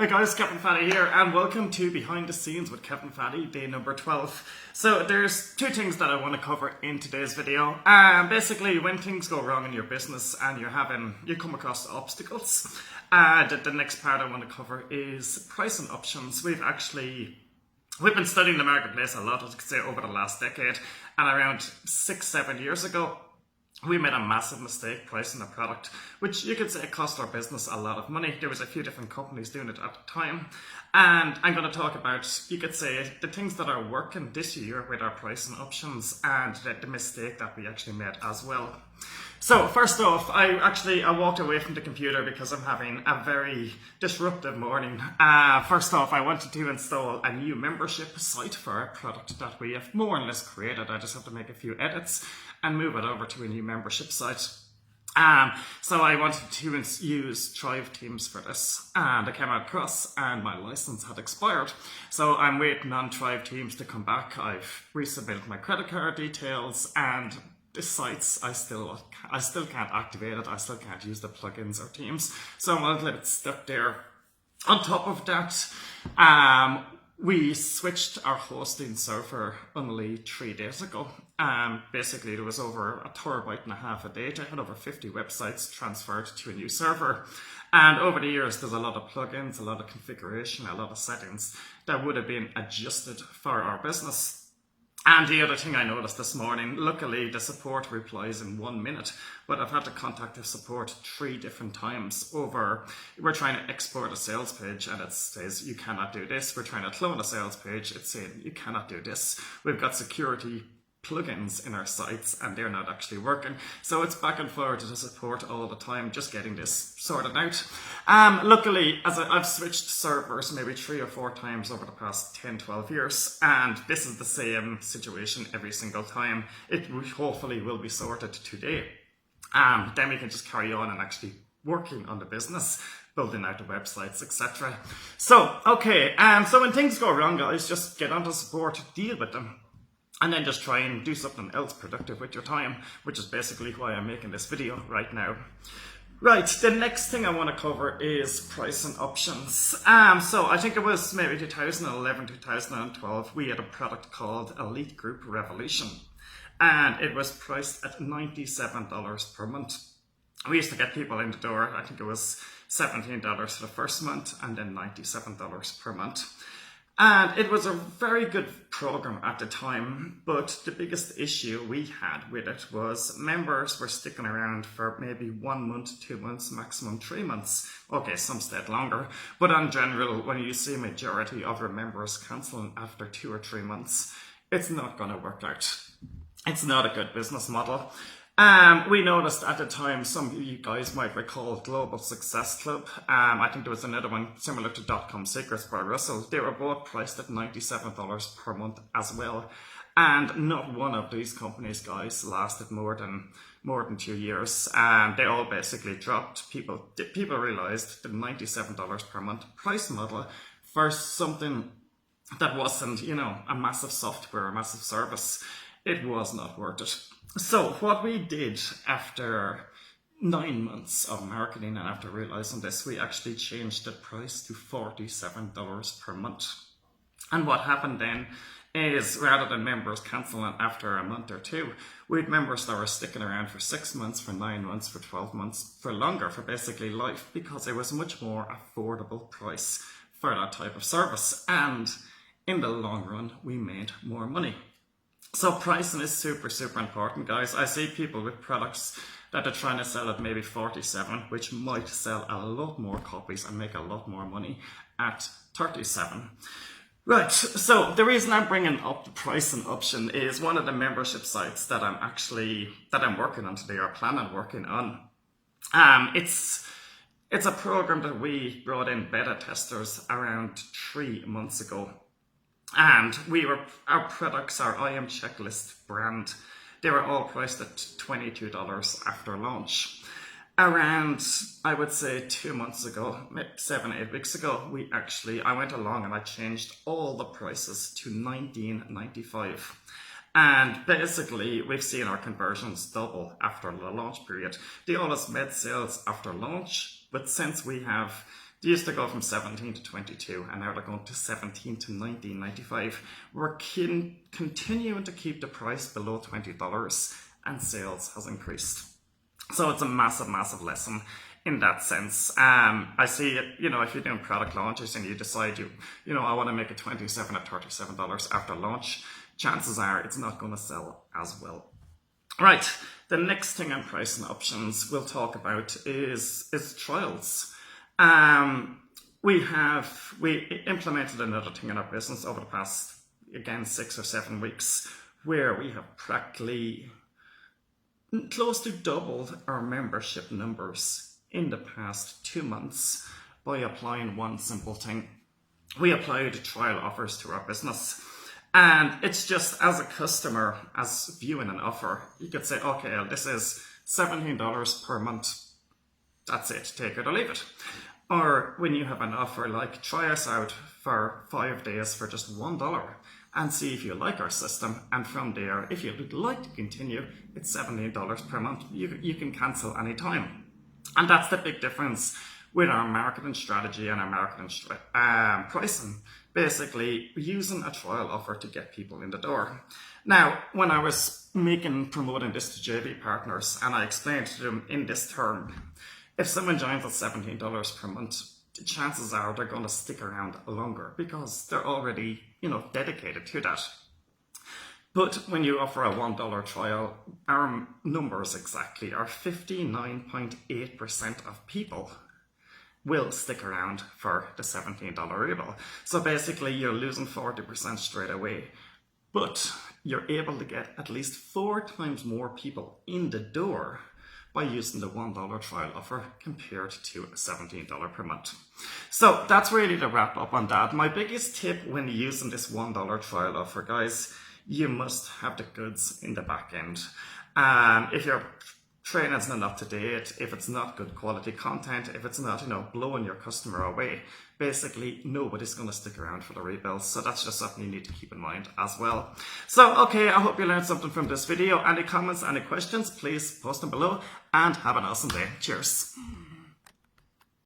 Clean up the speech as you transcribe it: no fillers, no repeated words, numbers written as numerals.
Hi guys, Captain Fahey here, and welcome to Behind the Scenes with Captain Fahey, day number 12. So there's two things that I want to cover in today's video. Basically, when things go wrong in your business and you come across obstacles, the next part I want to cover is pricing options. We've been studying the marketplace a lot, as you could say, over the last decade, and around 6-7 years ago, we made a massive mistake pricing a product, which you could say cost our business a lot of money. There was a few different companies doing it at the time. And I'm going to talk about, you could say, the things that are working this year with our pricing options and the mistake that we actually made as well. So first off, I walked away from the computer because I'm having a very disruptive morning. First off, I wanted to install a new membership site for our product that we have more or less created. I just have to make a few edits and move it over to a new membership site. So I wanted to use Thrive Teams for this, and I came across and my license had expired. So I'm waiting on Thrive Teams to come back. I've resubmitted my credit card details, and the sites, I still can't activate it. I still can't use the plugins or Teams. So I'm a little bit stuck there. On top of that, we switched our hosting server only 3 days ago. Basically, there was over 1.5 terabytes of data and over 50 websites transferred to a new server. And over the years, there's a lot of plugins, a lot of configuration, a lot of settings that would have been adjusted for our business. And the other thing I noticed this morning, luckily the support replies in 1 minute, but I've had to contact the support 3 different times over, we're trying to export a sales page and it says you cannot do this. We're trying to clone a sales page, it's saying you cannot do this. We've got security plugins in our sites and they're not actually working. So it's back and forward to the support all the time, just getting this sorted out. Luckily, as I've switched servers maybe 3 or 4 times over the past 10-12 years, and this is the same situation every single time. It hopefully will be sorted today. Then we can just carry on and actually working on the business, building out the websites, etc. So, okay, so when things go wrong, guys, just get onto support, deal with them. And then just try and do something else productive with your time, which is basically why I'm making this video right now. Right, the next thing I want to cover is pricing options. So I think it was maybe 2011, 2012, we had a product called Elite Group Revolution. And it was priced at $97 per month. We used to get people in the door, I think it was $17 for the first month and then $97 per month. And it was a very good program at the time, but the biggest issue we had with it was members were sticking around for maybe 1 month, 2 months, maximum 3 months. Okay, some stayed longer, but in general, when you see a majority of our members cancelling after 2 or 3 months, it's not going to work out. It's not a good business model. We noticed at the time, some of you guys might recall Global Success Club. I think there was another one similar to .com Secrets by Russell. They were both priced at $97 per month as well. And not one of these companies, guys, lasted more than 2 years. They all basically dropped. People realized the $97 per month price model for something that wasn't, a massive software, a massive service, it was not worth it. So what we did after 9 months of marketing and after realizing this, we actually changed the price to $47 per month. And what happened then is, rather than members cancelling after a month or 2, we had members that were sticking around for 6 months, for 9 months, for 12 months, for longer, for basically life, because it was a much more affordable price for that type of service. And in the long run, we made more money. So pricing is super, super important, guys. I see people with products that are trying to sell at maybe 47, which might sell a lot more copies and make a lot more money at 37. Right, so the reason I'm bringing up the pricing option is one of the membership sites that I'm working on today, or plan on working on. It's a program that we brought in beta testers around 3 months ago. And our products, our I Am Checklist brand, they were all priced at $22 after launch. Around, I would say 2 months ago, maybe 7-8 weeks ago, I went along and I changed all the prices to $19.95. And basically, we've seen our conversions double after the launch period. They always made sales after launch, but since we have They used to go from 17 to 22, and now they're going to 17 to 19.95. We're continuing to keep the price below $20, and sales has increased. So it's a massive, massive lesson in that sense. I see it, if you're doing product launches and you decide I want to make it $27 or $37 after launch, chances are it's not going to sell as well. Right, the next thing on pricing options we'll talk about is trials. We implemented another thing in our business over the past, again, 6 or 7 weeks, where we have practically close to doubled our membership numbers in the past 2 months by applying one simple thing. We applied trial offers to our business. And it's just, as a customer, as viewing an offer, you could say, okay, this is $17 per month. That's it, take it or leave it. Or when you have an offer like, try us out for 5 days for just $1 and see if you like our system. And from there, if you'd like to continue, it's $17 per month. You can cancel anytime. And that's the big difference with our marketing strategy and our marketing pricing. Basically, using a trial offer to get people in the door. Now, when I was promoting this to JV partners, and I explained to them in this term, if someone joins at $17 per month, the chances are they're going to stick around longer because they're already, dedicated to that. But when you offer a $1 trial, our numbers exactly are 59.8% of people will stick around for the $17 rebate. So basically you're losing 40% straight away, but you're able to get at least 4 times more people in the door by using the $1 trial offer compared to $17 per month. So that's really the wrap up on that. My biggest tip when using this $1 trial offer, guys, you must have the goods in the back end. If your training's not up to date, if it's not good quality content, if it's not, blowing your customer away, basically nobody's going to stick around for the rebuilds. So that's just something you need to keep in mind as well. So, okay, I hope you learned something from this video. Any comments, any questions, please post them below, and have an awesome day. Cheers.